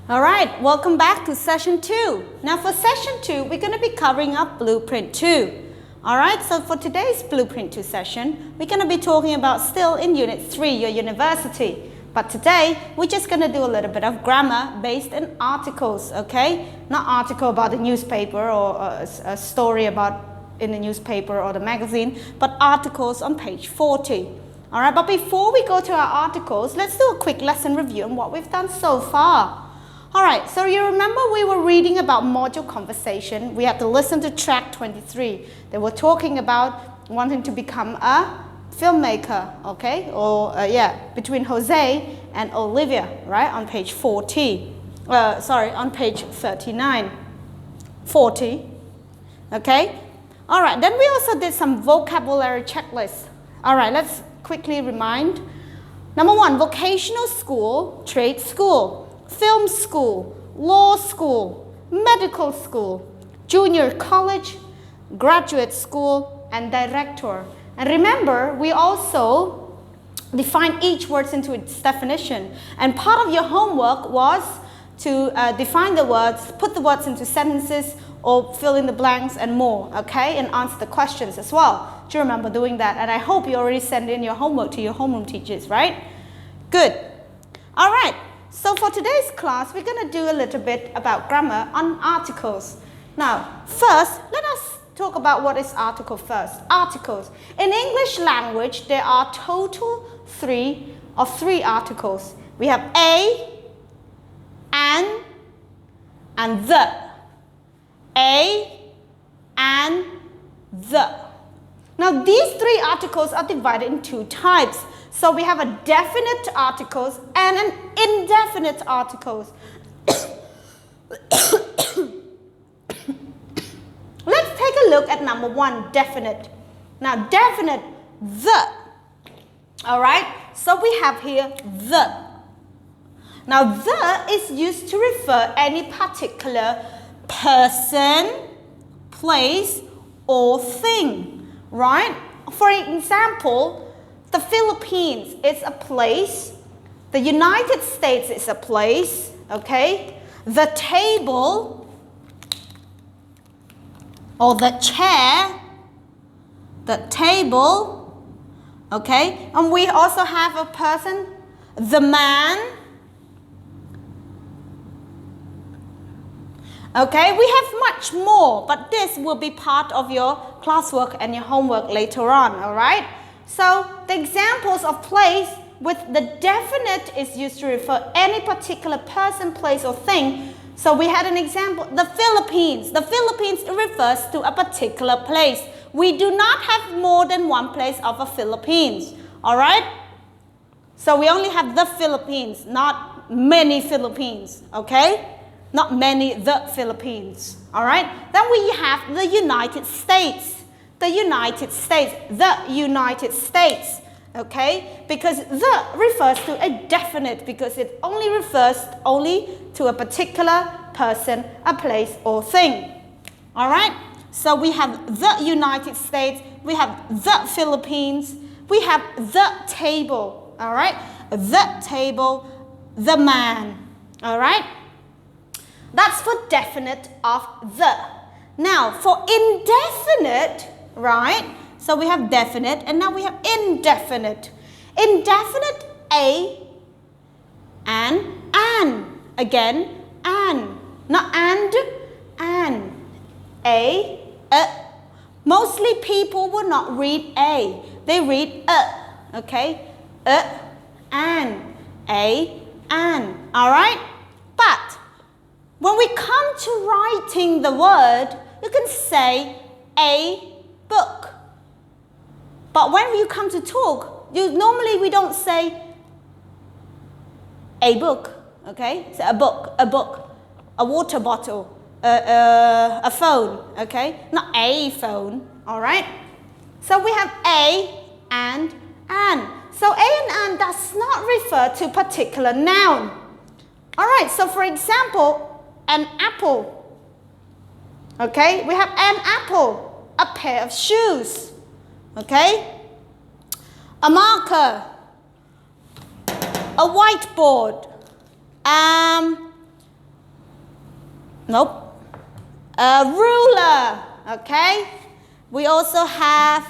All right, welcome back to session 2. Now for session 2, we're going to be covering up blueprint 2. All right, so for today's blueprint 2 session, we're going to be talking about still in unit 3, your university. But today, we're just going to do a little bit of grammar based in articles, okay? Not article about the newspaper or a story about in the newspaper or the magazine, but articles on page 40. All right, but before we go to our articles, let's do a quick lesson review on what we've done so far. All right, so you remember we were reading about module conversation. We had to listen to track 23. They were talking about wanting to become a filmmaker, okay? Or, between Jose and Olivia, right? On page 40. On page 39. 40, okay? All right, then we also did some vocabulary checklists. All right, let's quickly remind. Number 1, vocational school, trade school, film school, law school, medical school, junior college, graduate school, and director. And remember, we also define each word into its definition. And part of your homework was to define the words, put the words into sentences, or fill in the blanks and more, okay? And answer the questions as well. Do you remember doing that? And I hope you already sent in your homework to your homeroom teachers, right? Good. All right. So for today's class, we're going to do a little bit about grammar on articles. Now, first, let us talk about what is article first. Articles. In English language, there are total three articles. We have a, and the. A, and the. Now, these 3 articles are divided in 2 types. So we have a definite articles and an indefinite articles. Let's take a look at number 1, definite. Now, definite, the. All right, so we have here the. Now, the is used to refer any particular person, place, or thing, right? For example, the Philippines is a place. The United States is a place, okay? The table or the chair, the table, okay? And we also have a person, the man. Okay, we have much more, but this will be part of your classwork and your homework later on, all right? So the examples of place with the definite is used to refer any particular person, place, or thing. So we had an example, the Philippines. The Philippines refers to a particular place. We do not have more than one place of the Philippines, all right? So we only have the Philippines, not many Philippines, okay? Not many the Philippines, all right? Then we have the United States. The United States, the United States, okay? Because the refers to a definite because it only refers to a particular person, a place, or thing, all right? So we have the United States, we have the Philippines, we have the table, all right? The table, the man, all right? That's for definite of the. Now, for indefinite, right? So we have definite, and now we have indefinite. Indefinite, a, and, an. Again, an. Not and. A. Mostly people will not read a. They read okay? An. A, an. All right? But when we come to writing the word, you can say a book. But when you come to talk, normally we don't say a book, okay? So a book, a water bottle, a phone, okay? Not a phone, all right? So we have a and an. So a and an does not refer to particular noun. All right, so for example, an apple, okay? We have an apple, a pair of shoes, okay? A marker, a whiteboard, Nope. A ruler, okay? We also have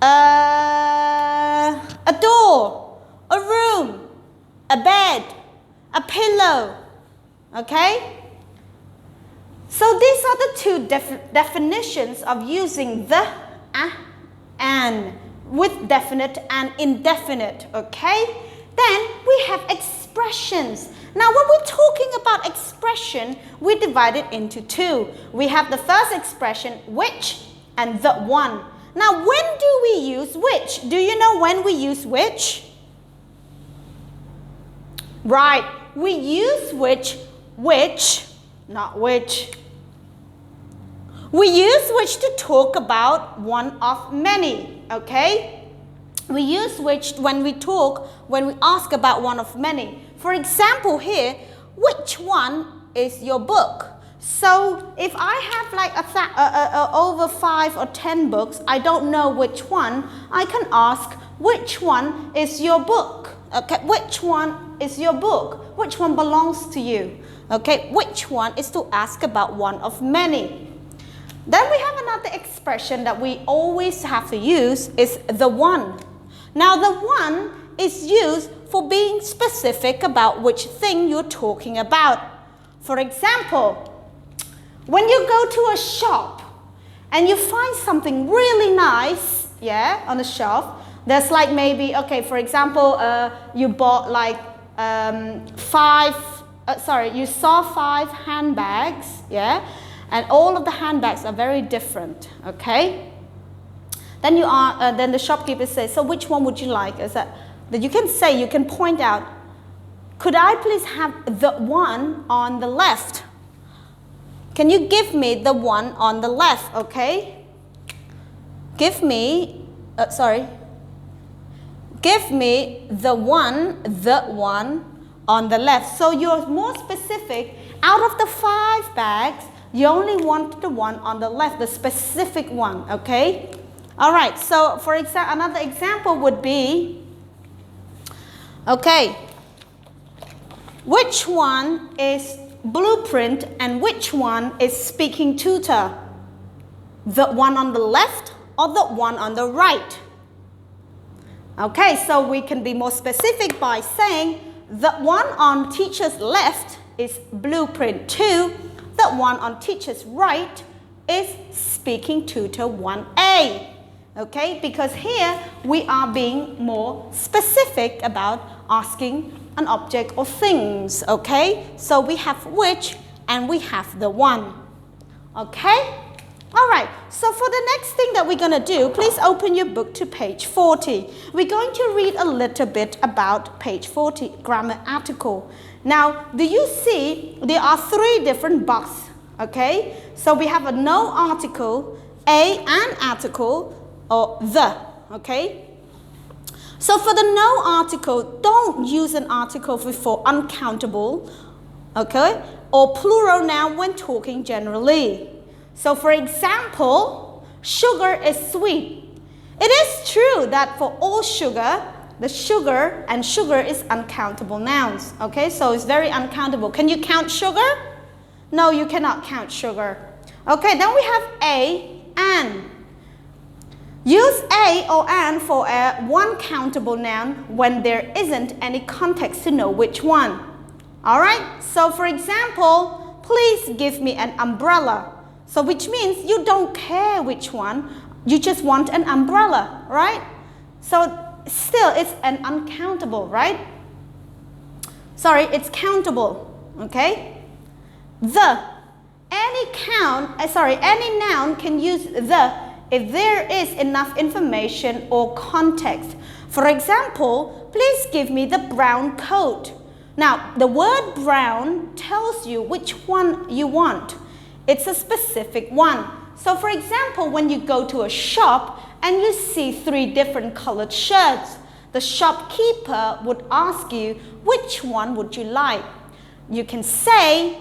a door, a room, a bed, a pillow, okay? So these are the two definitions of using the, and with definite and indefinite, okay? Then we have expressions. Now when we're talking about expression, we divide it into two. We have the first expression, which, and the one. Now when do we use which? Do you know when we use which? Right, we use which, not which. We use which to talk about one of many, okay? We use which when we ask about one of many. For example here, which one is your book? So if I have like over 5 or 10 books, I don't know which one, I can ask, which one is your book? Okay, which one is your book? Which one belongs to you? Okay, which one is to ask about one of many. Then we have another expression that we always have to use is the one. Now the one is used for being specific about which thing you're talking about. For example, when you go to a shop and you find something really nice, yeah, on the shelf, there's like maybe, okay, for example, you bought like you saw 5 handbags, yeah, and all of the handbags are very different, okay? Then then the shopkeeper says, so which one would you like? Is that you can say, you can point out, could I please have the one on the left? Can you give me the one on the left, okay? Give me the one on the left. So you're more specific. Out of the 5 bags, you only want the one on the left, the specific one, okay? All right, so for example, another example would be, okay, which one is blueprint and which one is speaking tutor? The one on the left or the one on the right? Okay, so we can be more specific by saying the one on teacher's left is blueprint 2, the one on teacher's right is speaking tutor 1A. Okay, because here we are being more specific about asking an object or things, okay? So we have which and we have the one, okay? All right, so for the next thing that we're going to do, please open your book to page 40. We're going to read a little bit about page 40, grammar article. Now, do you see there are 3 different boxes, okay? So we have a no article, an article, or the, okay? So for the no article, don't use an article before uncountable, okay? Or plural noun when talking generally. So for example, sugar is sweet. It is true that for all sugar, the sugar and sugar is uncountable nouns, okay? So it's very uncountable. Can you count sugar? No, you cannot count sugar. Okay, then we have an. Use a or an for one countable noun when there isn't any context to know which one. All right, so for example, please give me an umbrella. So which means you don't care which one, you just want an umbrella, right? So still it's an uncountable, right? Sorry, it's countable, okay? Any noun can use the if there is enough information or context. For example, please give me the brown coat. Now, the word brown tells you which one you want. It's a specific one. So for example, when you go to a shop and you see 3 different colored shirts, the shopkeeper would ask you, which one would you like? You can say,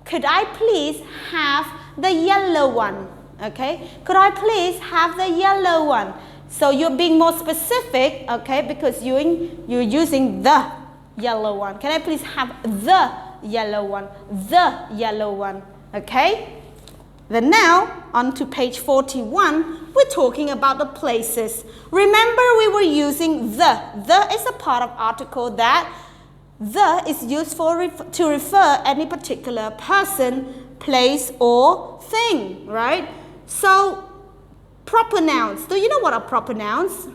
could I please have the yellow one? Okay, could I please have the yellow one? So you're being more specific, okay, because you're using the yellow one. Can I please have the yellow one, the yellow one, okay? Then now, on to page 41, we're talking about the places. Remember we were using the. The is a part of article that the is used to refer any particular person, place, or thing, right? So, proper nouns. Do you know what are proper nouns?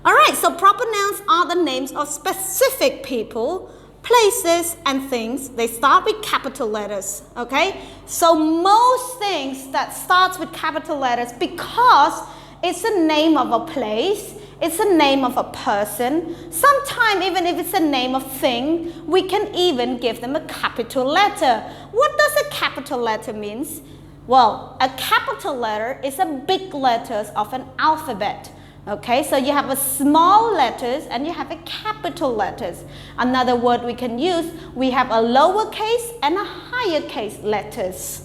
All right, so proper nouns are the names of specific people, places, and things. They start with capital letters, okay? So most things that starts with capital letters, because it's the name of a place, it's the name of a person. Sometimes even if it's the name of thing, we can even give them a capital letter. What does a capital letter means? Well, a capital letter is a big letters of an alphabet. Okay, so you have a small letters and you have a capital letters. Another word we can use, we have a lowercase and a higher case letters.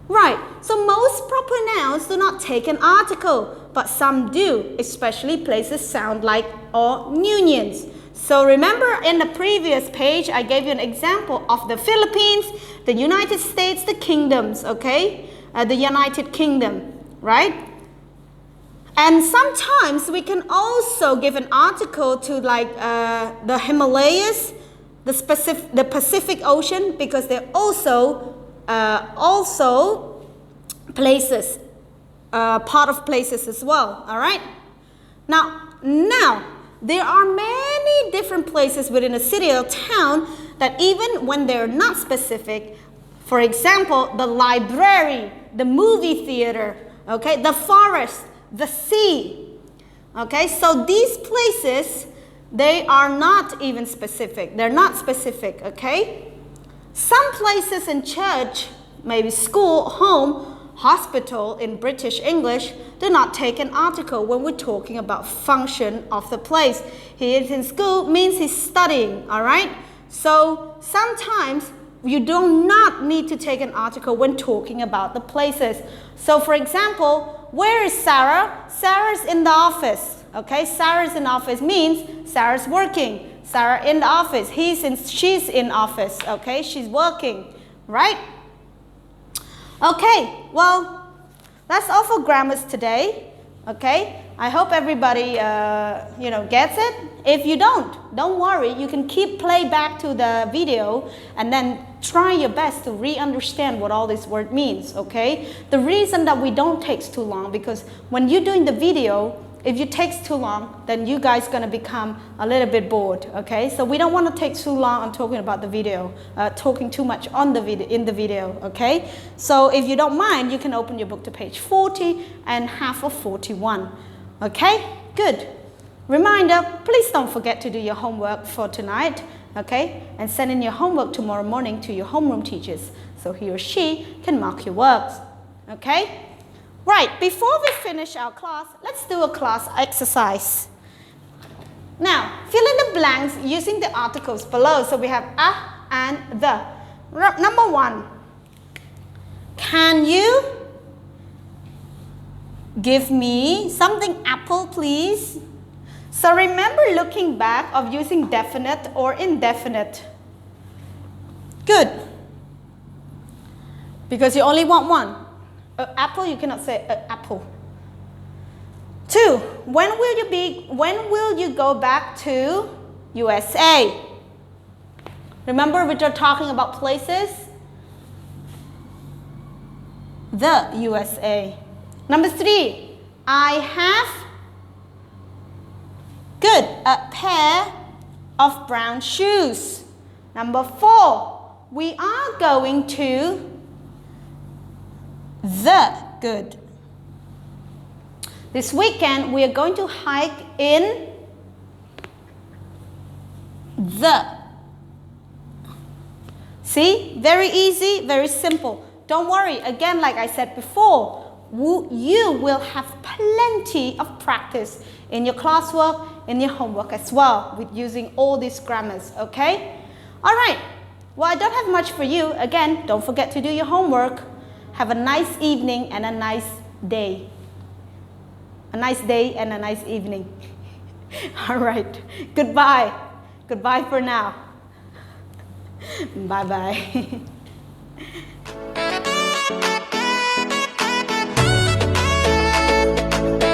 Right, so most proper nouns do not take an article, but some do, especially places sound like or unions. So remember in the previous page, I gave you an example of the Philippines, the United States, the kingdoms, okay? The United Kingdom, right? And sometimes we can also give an article to like the Himalayas, the Pacific Ocean, because they're also places, part of places as well, all right? Now, there are many different places within a city or town that even when they're not specific, for example, the library, the movie theater, okay, the forest, the sea, okay, so these places, they are not even specific. They're not specific, okay? Some places in church, maybe school, home, hospital in British English, do not take an article when we're talking about function of the place. He is in school means he's studying, all right? So sometimes you do not need to take an article when talking about the places. So for example, where is Sarah? Sarah's in the office, okay? Sarah's in the office means Sarah's working. Sarah in the office, she's in office, okay? She's working, right? Okay, well, that's all for grammars today, okay? I hope everybody, gets it. If you don't worry. You can play back to the video and then try your best to re-understand what all this word means, okay? The reason that we don't take too long, because when you're doing the video, if it takes too long, then you guys going to become a little bit bored, okay? So we don't want to take too long on talking about the video, talking too much on the video, in the video, okay? So if you don't mind, you can open your book to page 40 and half of 41, okay? Good. Reminder, please don't forget to do your homework for tonight, okay? And send in your homework tomorrow morning to your homeroom teachers so he or she can mark your works, okay? Right, before we finish our class, let's do a class exercise. Now, fill in the blanks using the articles below. So we have a and the. Number 1, can you give me something apple, please? So remember looking back of using definite or indefinite. Good. Because you only want one. Apple, you cannot say apple. 2, when will you go back to USA? Remember we are talking about places? The USA. Number 3, I have, good, a pair of brown shoes. Number 4, we are going to the, good. This weekend we are going to hike in the. See, very easy, very simple. Don't worry, again, like I said before, you will have plenty of practice in your classwork, in your homework as well, with using all these grammars, okay? All right, well, I don't have much for you. Again, don't forget to do your homework. Have a nice evening and a nice day. A nice day and a nice evening. All right, goodbye. Goodbye for now. Bye-bye.